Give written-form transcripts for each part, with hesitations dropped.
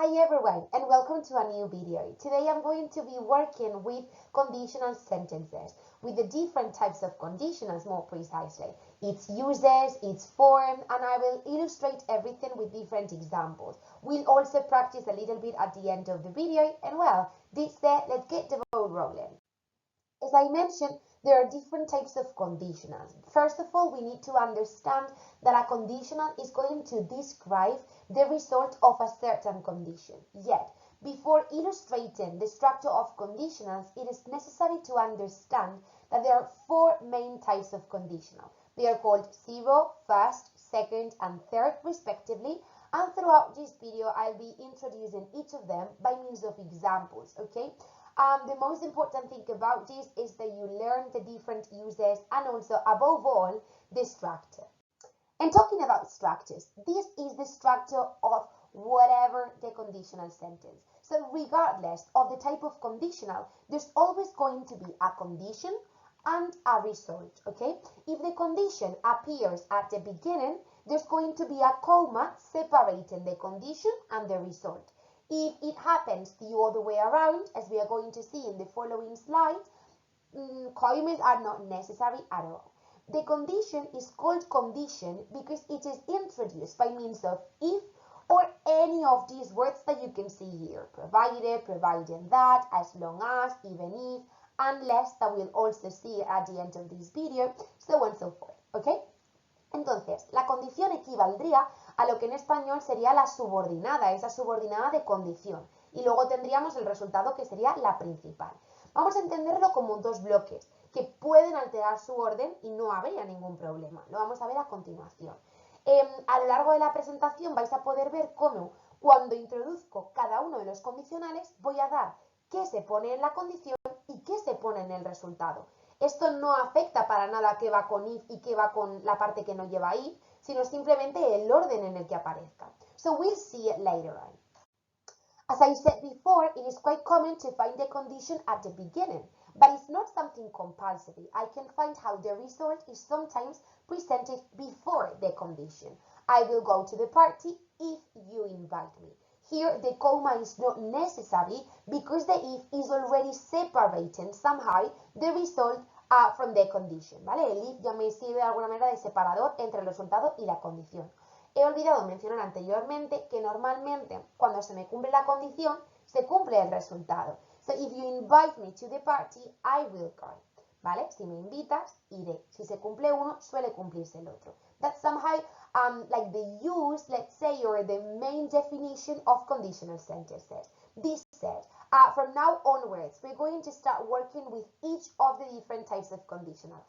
Hi everyone and welcome to a new video. Today I'm going to be working with conditional sentences, with the different types of conditionals more precisely, its uses, its form, and I will illustrate everything with different examples. We'll also practice a little bit at the end of the video and well, this said, let's get the ball rolling. As I mentioned, there are different types of conditionals. First of all, we need to understand that a conditional is going to describe the result of a certain condition. Yet, before illustrating the structure of conditionals, it is necessary to understand that there are four main types of conditional. They are called zero, first, second, and third, respectively. And throughout this video, I'll be introducing each of them by means of examples, okay? The most important thing about this is that you learn the different uses and also, above all, the structure. And talking about structures, this is the structure of whatever the conditional sentence. So regardless of the type of conditional, there's always going to be a condition and a result, okay? If the condition appears at the beginning, there's going to be a comma separating the condition and the result. If it happens the other way around, as we are going to see in the following slide, commas are not necessary at all. The condition is called condition because it is introduced by means of if or any of these words that you can see here. Provided, providing that, as long as, even if, unless, that we'll also see at the end of this video, so on and so forth, ¿ok? Entonces, la condición equivaldría a lo que en español sería la subordinada, esa subordinada de condición. Y luego tendríamos el resultado que sería la principal. Vamos a entenderlo como dos bloques que pueden alterar su orden y no habría ningún problema. Lo vamos a ver a continuación. A lo largo de la presentación vais a poder ver cómo cuando introduzco cada uno de los condicionales voy a dar qué se pone en la condición y qué se pone en el resultado. Esto no afecta para nada qué va con if y qué va con la parte que no lleva if, sino simplemente el orden en el que aparezca. So we'll see it later on. As I said before, it is quite common to find the condition at the beginning, but it's not something compulsory. I can find how the result is sometimes presented before the condition. I will go to the party if you invite me. Here, the comma is not necessary because the if is already separating somehow the result from the condition, ¿vale? El if ya me sirve de alguna manera de separador entre el resultado y la condición. He olvidado mencionar anteriormente que normalmente cuando se me cumple la condición, se cumple el resultado. So, if you invite me to the party, I will go, ¿vale? Si me invitas, iré. Si se cumple uno, suele cumplirse el otro. That's somehow like the use, let's say, or the main definition of conditional sentences. This said, from now onwards, we're going to start working with each of the different types of conditional.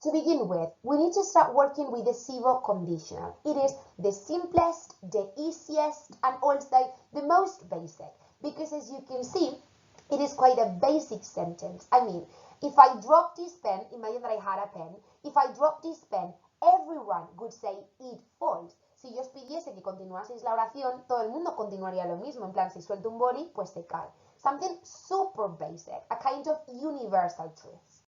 To begin with, we need to start working with the zero conditional. It is the simplest, the easiest, and also the most basic. Because as you can see, it is quite a basic sentence. I mean, if I drop this pen, imagine that I had a pen. If I drop this pen, everyone would say it falls. Si yo os pidiese que continuaseis la oración, todo el mundo continuaría lo mismo. En plan, si suelto un boli, pues se cae. Something super basic, a kind of universal truth.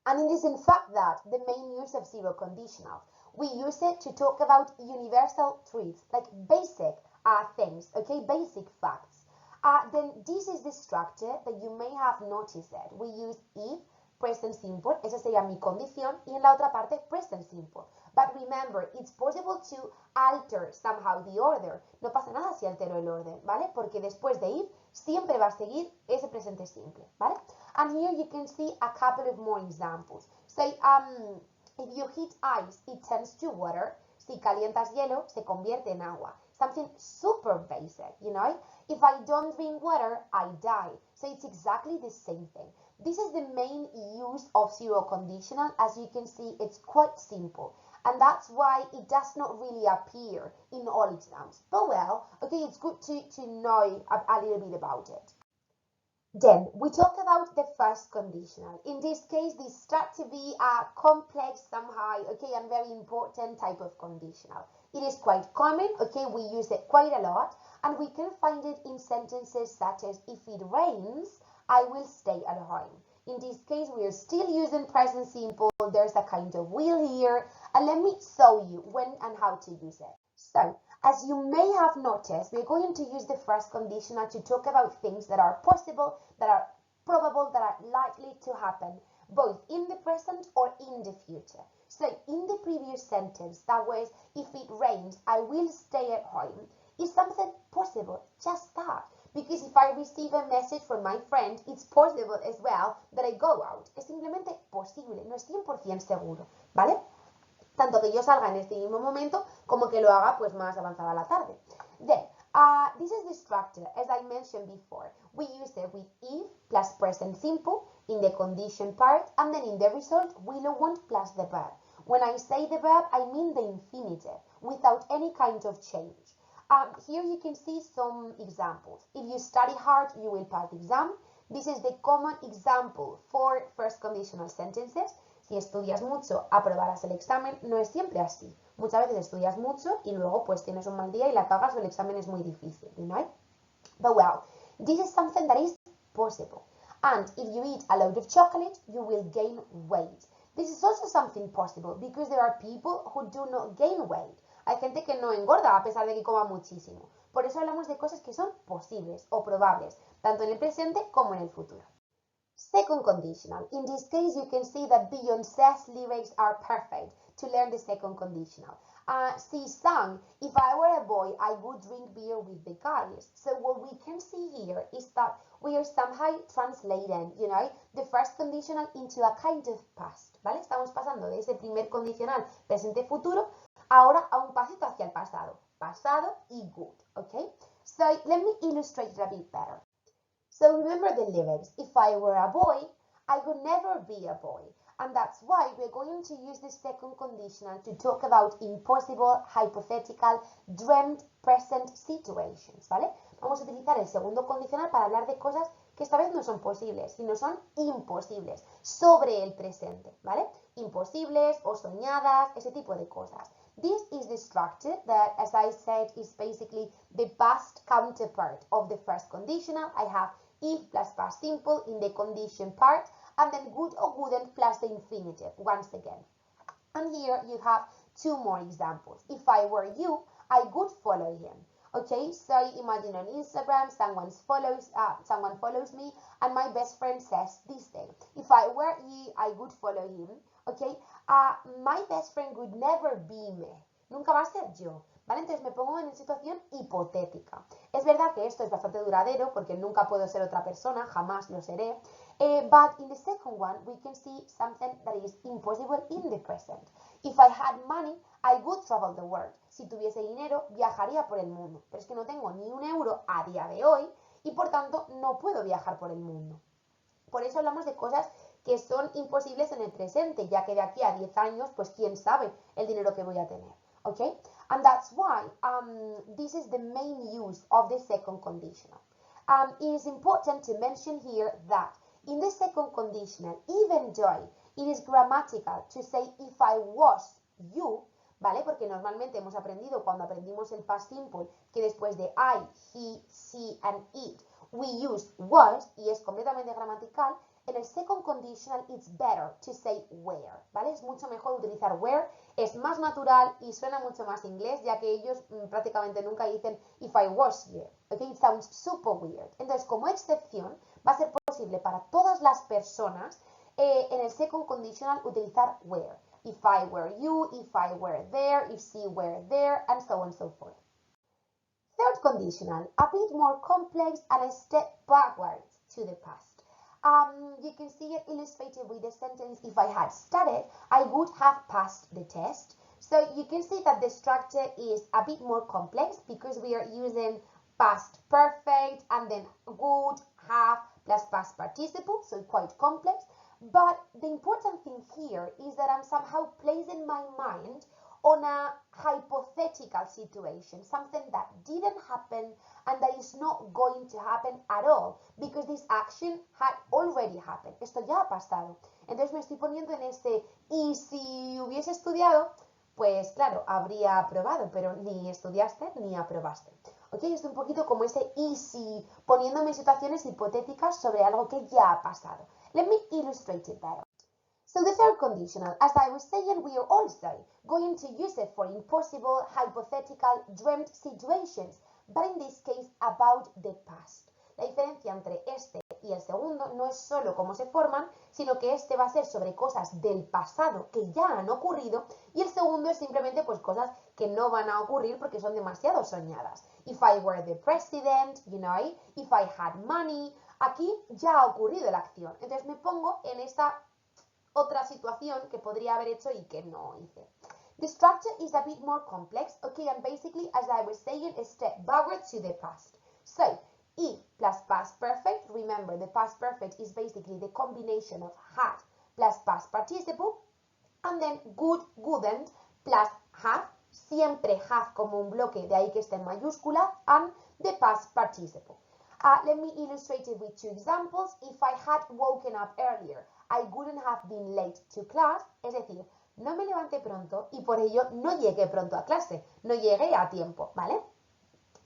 And it is in fact that the main use of zero conditional. We use it to talk about universal truths, like basic things, okay, basic facts. Then this is the structure that you may have noticed that. We use if, present simple, esa sería mi condición, y en la otra parte present simple. But remember, it's possible to alter somehow the order. No pasa nada si altero el orden, ¿vale? Porque después de if siempre va a seguir ese presente simple, ¿vale? And here you can see a couple of more examples. Say, if you heat ice, it turns to water. Si calientas hielo, se convierte en agua. Something super basic, you know? If I don't drink water, I die. So it's exactly the same thing. This is the main use of zero conditional. As you can see, it's quite simple. And that's why it does not really appear in all exams. But well, okay, it's good to know a little bit about it. Then we talk about the first conditional. In this case, this starts to be a complex somehow, okay, and very important type of conditional. It is quite common, okay, we use it quite a lot, and we can find it in sentences such as, if it rains, I will stay at home. In this case, we are still using present simple. There's a kind of will here, and let me show you when and how to use it. So, As you may have noticed, we're going to use the first conditional to talk about things that are possible, that are probable, that are likely to happen, both in the present or in the future. So in the previous sentence, that was, if it rains, I will stay at home, is something possible, just that. Because if I receive a message from my friend, it's possible as well that I go out. Es simplemente posible, no es 100% seguro, ¿vale? Tanto que yo salga en este mismo momento como que lo haga pues más avanzada la tarde. Then, this is the structure, as I mentioned before. We use it with if plus present simple in the condition part, and then in the result, will or won't plus the verb. When I say the verb, I mean the infinitive, without any kind of change. Here you can see some examples. If you study hard, you will pass the exam. This is the common example for first conditional sentences. Si estudias mucho, aprobarás el examen. No es siempre así. Muchas veces estudias mucho y luego pues tienes un mal día y la cagas o el examen es muy difícil, you know? But well, this is something that is possible. And if you eat a load of chocolate, you will gain weight. This is also something possible because there are people who do not gain weight. Hay gente que no engorda a pesar de que coma muchísimo. Por eso hablamos de cosas que son posibles o probables, tanto en el presente como en el futuro. Second conditional. In this case, you can see that Beyoncé's lyrics are perfect to learn the second conditional. She sang, if I were a boy, I would drink beer with the guys. So what we can see here is that we are somehow translating, you know, the first conditional into a kind of past, ¿vale? Estamos pasando de ese primer condicional presente-futuro ahora a un pasito hacia el pasado. Pasado y good, okay? So let me illustrate it a bit better. So remember the lyrics, if I were a boy, I would never be a boy. And that's why we're going to use the second conditional to talk about impossible, hypothetical, dreamt, present situations, ¿vale? Vamos a utilizar el segundo condicional para hablar de cosas que esta vez no son posibles, sino son imposibles, sobre el presente, ¿vale? Imposibles o soñadas, ese tipo de cosas. This is the structure that, as I said, is basically the past counterpart of the first conditional. I have if plus past simple in the condition part, and then would or wouldn't plus the infinitive once again. And here you have two more examples. If I were you, I would follow him. Okay, so imagine on Instagram someone follows me and my best friend says this thing. If I were you, I would follow him. Okay, my best friend would never be me. Nunca va a ser yo. ¿Vale? Entonces me pongo en una situación hipotética. Es verdad que esto es bastante duradero porque nunca puedo ser otra persona, jamás lo seré. But in the second one, we can see something that is impossible in the present. If I had money, I would travel the world. Si tuviese dinero, viajaría por el mundo. Pero es que no tengo ni un euro a día de hoy y por tanto no puedo viajar por el mundo. Por eso hablamos de cosas que son imposibles en el presente, ya que de aquí a 10 años, pues quién sabe el dinero que voy a tener. Okay? And that's why this is the main use of the second conditional. It is important to mention here that in the second conditional, even though it is grammatical to say if I was you, ¿vale? Porque normalmente hemos aprendido cuando aprendimos el past simple que después de I, he, she and it, we use was y es completamente gramatical. En el second conditional, it's better to say where, ¿vale? Es mucho mejor utilizar where, es más natural y suena mucho más inglés, ya que ellos prácticamente nunca dicen if I was here, ¿ok? It sounds super weird. Entonces, como excepción, va a ser posible para todas las personas en el second conditional utilizar where. If I were you, if I were there, if she were there, and so on and so forth. Third conditional, a bit more complex and a step backwards to the past. You can see it illustrated with the sentence, if I had studied, I would have passed the test. So you can see that the structure is a bit more complex because we are using past perfect and then would, have, plus past participle, so quite complex. But the important thing here is that I'm somehow placing my mind on a hypothetical situation, something that didn't happen and that is not going to happen at all, because this action had already happened. Esto ya ha pasado. Entonces me estoy poniendo en este, y si hubiese estudiado, pues claro, habría aprobado, pero ni estudiaste ni aprobaste. ¿Ok? Es un poquito como ese y si, poniéndome en situaciones hipotéticas sobre algo que ya ha pasado. Let me illustrate it better. So the third conditional, as I was saying, we are also going to use it for impossible, hypothetical, dreamt situations, but in this case about the past. La diferencia entre este y el segundo no es solo cómo se forman, sino que este va a ser sobre cosas del pasado que ya han ocurrido y el segundo es simplemente pues cosas que no van a ocurrir porque son demasiado soñadas. If I were the president, you know, if I had money, aquí ya ha ocurrido la acción. Entonces me pongo en esa otra situación que podría haber hecho y que no hice. The structure is a bit more complex, okay, and basically, as I was saying, a step backwards to the past. So, if plus past perfect, remember the past perfect is basically the combination of had plus past participle, and then good, couldn't plus have, siempre have como un bloque, de ahí que esté en mayúscula, and the past participle. Let me illustrate it with two examples. If I had woken up earlier, I wouldn't have been late to class, es decir, no me levanté pronto y por ello no llegué pronto a clase, no llegué a tiempo, ¿vale?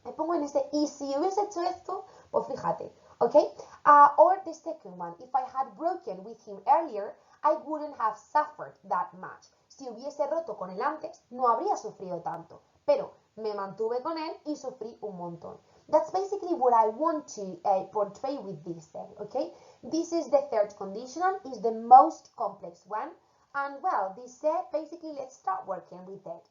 Me pongo en ese, y si hubiese hecho esto, pues fíjate, ¿ok? Or the second one, if I had broken with him earlier, I wouldn't have suffered that much. Si hubiese roto con él antes, no habría sufrido tanto, pero me mantuve con él y sufrí un montón. That's basically what I want to portray with this then, okay? This is the third conditional, is the most complex one, and well, this said, basically let's start working with it.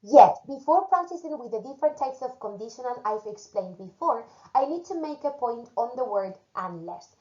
Yet, before practicing with the different types of conditional I've explained before, I need to make a point on the word unless.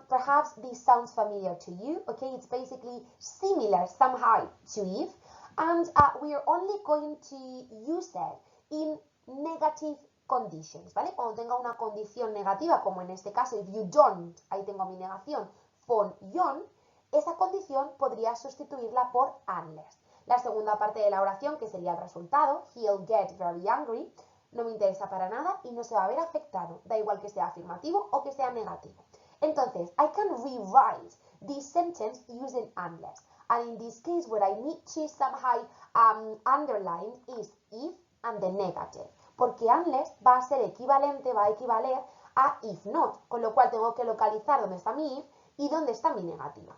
Perhaps this sounds familiar to you, okay? It's basically similar somehow to if, and we are only going to use it in negative conditions, ¿vale? Cuando tenga una condición negativa, como en este caso, if you don't, ahí tengo mi negación, von John, esa condición podría sustituirla por unless. La segunda parte de la oración, que sería el resultado, he'll get very angry, no me interesa para nada y no se va a ver afectado, da igual que sea afirmativo o que sea negativo. Entonces, I can rewrite this sentence using unless. And in this case, what I need to somehow underline is if and the negative. Porque unless va a ser equivalente, va a equivaler a if not, con lo cual tengo que localizar dónde está mi if y dónde está mi negativa.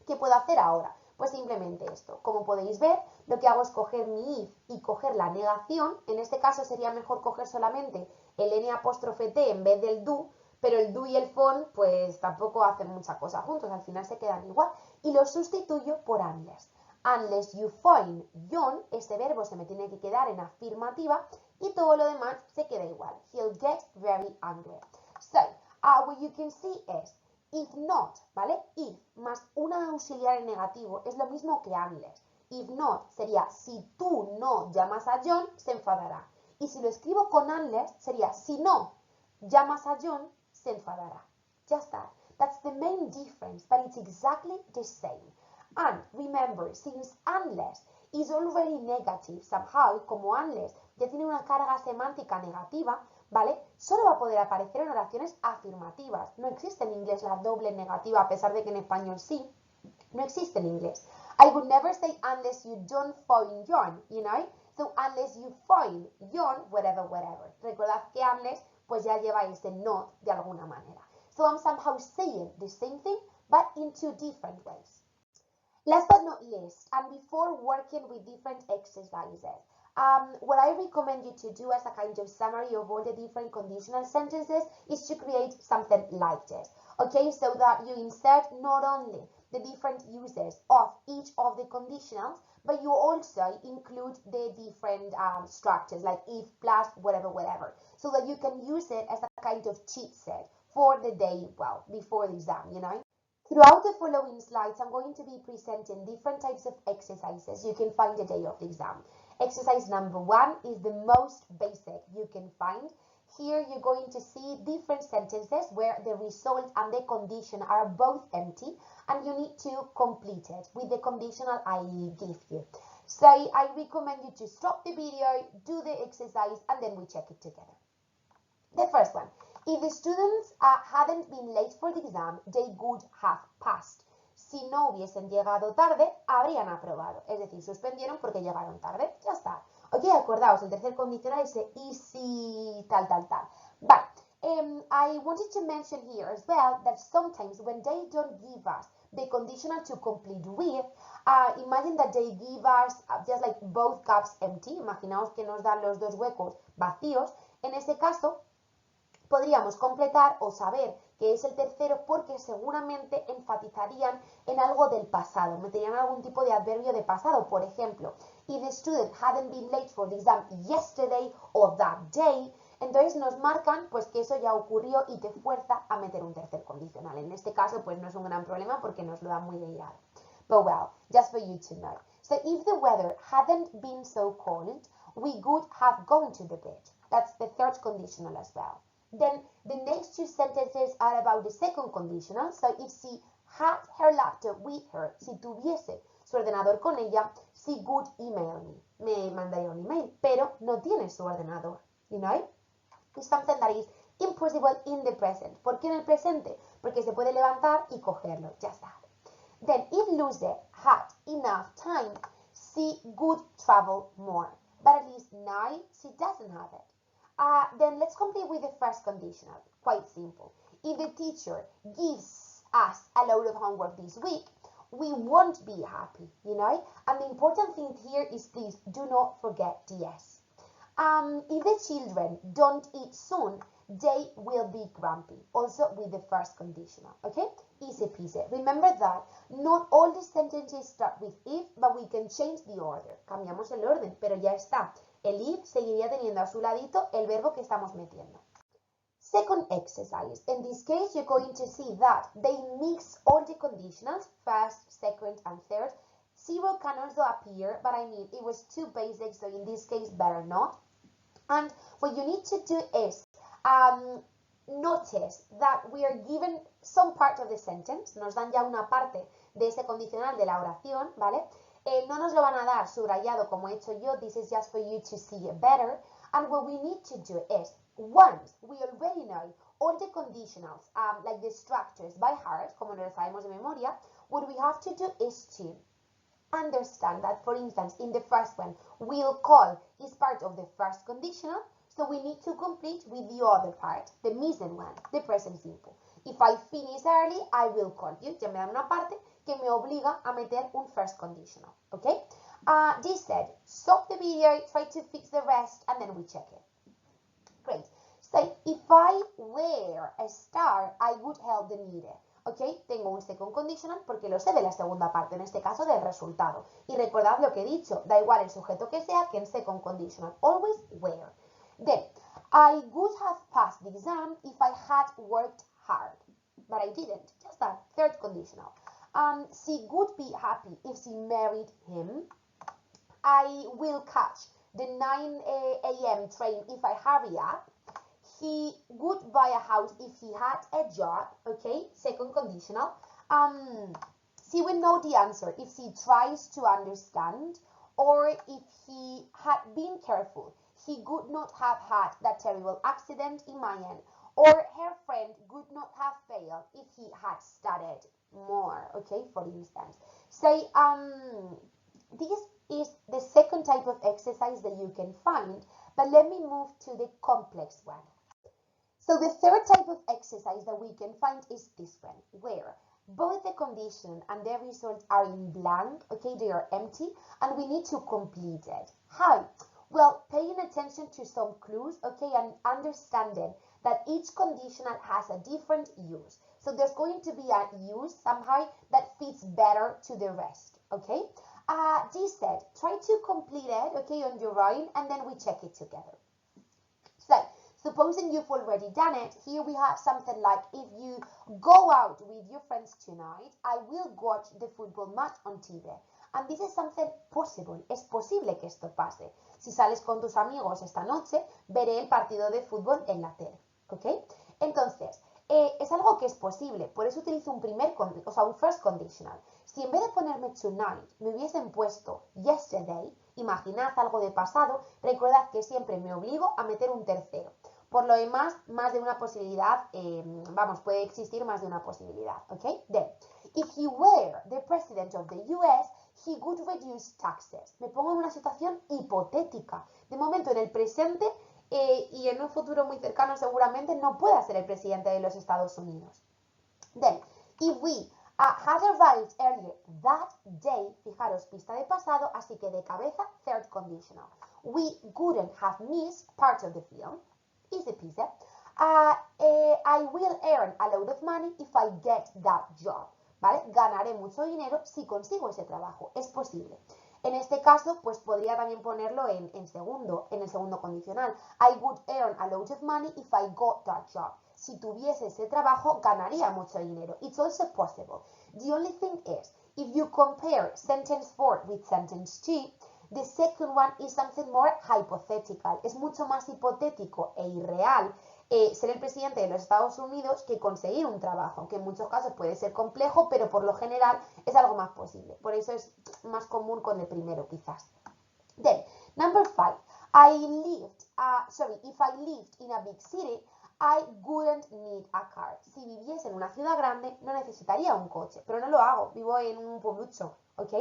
¿Qué puedo hacer ahora? Pues simplemente esto. Como podéis ver, lo que hago es coger mi if y coger la negación. En este caso sería mejor coger solamente el n''t en vez del do, pero el do y el von pues tampoco hacen mucha cosa juntos, al final se quedan igual. Y lo sustituyo por unless. Unless you find John, este verbo se me tiene que quedar en afirmativa y todo lo demás se queda igual. He'll get very angry. So, what you can see is if not, ¿vale? If más una auxiliar en negativo es lo mismo que unless. If not sería si tú no llamas a John, se enfadará. Y si lo escribo con unless sería si no llamas a John, se enfadará. Just that. That's the main difference, but it's exactly the same. And remember, since unless is already negative somehow, como unless ya tiene una carga semántica negativa, ¿vale? Solo va a poder aparecer en oraciones afirmativas. No existe en inglés la doble negativa, a pesar de que en español sí. No existe en inglés. I would never say unless you don't find John, you know? So unless you find John, whatever, whatever. Recordad que unless pues ya lleva ese not de alguna manera. So I'm somehow saying the same thing, but in two different ways. Last but not least, and before working with different exercises, what I recommend you to do as a kind of summary of all the different conditional sentences is to create something like this, okay, so that you insert not only the different uses of each of the conditionals, but you also include the different structures, like if, plus, whatever, whatever, so that you can use it as a kind of cheat set for the day, well, before the exam, you know. Throughout the following slides, I'm going to be presenting different types of exercises you can find the day of the exam. Exercise number 1 is the most basic you can find. Here you're going to see different sentences where the result and the condition are both empty, and you need to complete it with the conditional I give you. So I recommend you to stop the video, do the exercise, and then we check it together. The first one. If the students hadn't been late for the exam, they would have passed. Si no hubiesen llegado tarde, habrían aprobado. Es decir, suspendieron porque llegaron tarde. Ya está. Ok, acordaos, el tercer condicional es y si tal, tal, tal. But I wanted to mention here as well that sometimes when they don't give us the conditional to complete with, imagine that they give us just like both cups empty. Imaginaos que nos dan los dos huecos vacíos. En ese caso, podríamos completar o saber que es el tercero porque seguramente enfatizarían en algo del pasado, meterían algún tipo de adverbio de pasado. Por ejemplo, if the student hadn't been late for the exam yesterday or that day, entonces nos marcan pues que eso ya ocurrió y te fuerza a meter un tercer condicional. En este caso pues no es un gran problema porque nos lo da muy ligado. But well, just for you to know. So if the weather hadn't been so cold, we would have gone to the beach. That's the third conditional as well. Then the next two sentences are about the second conditional. So if she had her laptop with her, si tuviese su ordenador con ella, she would email me. Me mandaría un email, pero no tiene su ordenador. You know? It's something that is impossible in the present. ¿Por qué en el presente? Porque se puede levantar y cogerlo. Just that. Then if Lucy had enough time, she would travel more. But at least now she doesn't have it. Then let's complete with the first conditional. Quite simple. If the teacher gives us a load of homework this week, we won't be happy, you know? And the important thing here is please do not forget the S. If the children don't eat soon, they will be grumpy. Also with the first conditional, okay? Easy peasy. Remember that not all the sentences start with if, but we can change the order. Cambiamos el orden, pero ya está. El if seguiría teniendo a su ladito el verbo que estamos metiendo. Second exercise. In this case, you're going to see that they mix all the conditionals, first, second, and third. Zero can also appear, but I mean, it was too basic, so in this case, better not. And what you need to do is notice that we are given some part of the sentence. Nos dan ya una parte de ese condicional de la oración, ¿vale? No nos lo van a dar subrayado como he hecho yo. This is just for you to see it better. And what we need to do is, once we already know all the conditionals, like the structures by heart, como nos lo sabemos de memoria, what we have to do is to understand that, for instance, in the first one, will call is part of the first conditional, so we need to complete with the other part, the missing one, the present simple. If I finish early, I will call you. Ya me dan una parte que me obliga a meter un first conditional, okay? This said, stop the video, try to fix the rest, and then we check it. Great. So, if I were a star, I would help the needy. Ok, tengo un second conditional porque lo sé de la segunda parte, en este caso del resultado. Y recordad lo que he dicho, da igual el sujeto que sea que en second conditional, always where. Then, I would have passed the exam if I had worked hard, but I didn't. Just that, third conditional. She would be happy if she married him. I will catch the 9 a.m. train if I hurry up. He would buy a house if he had a job, okay? Second conditional. She will know the answer if she tries to understand, or if he had been careful, he would not have had that terrible accident in Mayan, or her friend would not have failed if he had studied more, okay? For instance. Say, this is the second type of exercise that you can find, but let me move to the complex one. So the third type of exercise that we can find is this one, where both the condition and the result are in blank, okay, they are empty, and we need to complete it. How? Well, paying attention to some clues, okay, and understanding that each conditional has a different use. So there's going to be a use somehow that fits better to the rest, okay? This said, try to complete it, okay, on your own, and then we check it together. So, supposing you've already done it, here we have something like, if you go out with your friends tonight, I will watch the football match on TV. And this is something possible. Es posible que esto pase. Si sales con tus amigos esta noche, veré el partido de fútbol en la tele. ¿Ok? Entonces, es algo que es posible. Por eso utilizo un first conditional. Si en vez de ponerme tonight, me hubiesen puesto yesterday, imaginad algo de pasado, recordad que siempre me obligo a meter un tercero. Por lo demás, más de una posibilidad, puede existir más de una posibilidad, ¿ok? Then, if he were the president of the US, he would reduce taxes. Me pongo en una situación hipotética. De momento, en el presente y en un futuro muy cercano seguramente no pueda ser el presidente de los Estados Unidos. Then, if we Had arrived earlier that day. Fijaros, pista de pasado, así que de cabeza, third conditional. We wouldn't have missed part of the film. Easy peasy. I will earn a lot of money if I get that job. ¿Vale? Ganaré mucho dinero si consigo ese trabajo. Es posible. En este caso, pues podría también ponerlo en el segundo condicional. I would earn a lot of money if I got that job. Si tuviese ese trabajo, ganaría mucho dinero. It's also possible. The only thing is, if you compare sentence 4 with sentence 2, the second one is something more hypothetical. Es mucho más hipotético e irreal ser el presidente de los Estados Unidos que conseguir un trabajo, que en muchos casos puede ser complejo, pero por lo general es algo más posible. Por eso es más común con el primero, quizás. Then, number 5. If I lived in a big city, I wouldn't need a car. Si viviese en una ciudad grande, no necesitaría un coche, pero no lo hago, vivo en un pueblucho, ¿ok?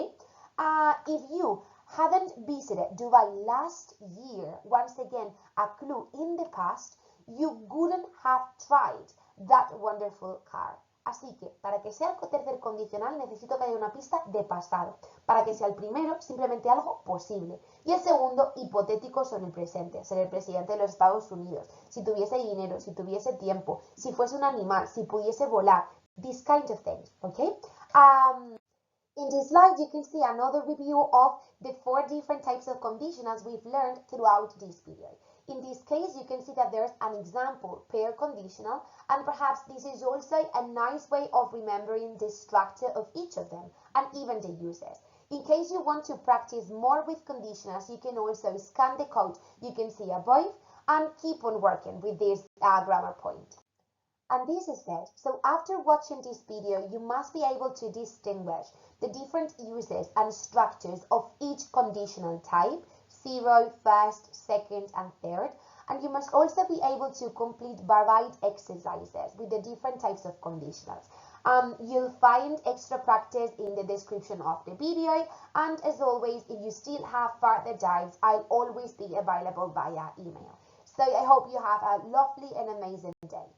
If you hadn't visited Dubai last year, once again, a clue in the past, you wouldn't have tried that wonderful car. Así que, para que sea el tercer condicional, necesito que haya una pista de pasado. Para que sea el primero, simplemente algo posible. Y el segundo, hipotético sobre el presente. Ser el presidente de los Estados Unidos. Si tuviese dinero, si tuviese tiempo, si fuese un animal, si pudiese volar. These kinds of things, okay? In this slide, you can see another review of the 4 different types of conditionals we've learned throughout this period. In this case, you can see that there's an example pair conditional, and perhaps this is also a nice way of remembering the structure of each of them, and even the uses. In case you want to practice more with conditionals, you can also scan the code you can see above, and keep on working with this grammar point. And this is it. So after watching this video, you must be able to distinguish the different uses and structures of each conditional type, 0, first, second, and third. And you must also be able to complete varied exercises with the different types of conditionals. You'll find extra practice in the description of the video. And as always, if you still have further doubts, I'll always be available via email. So I hope you have a lovely and amazing day.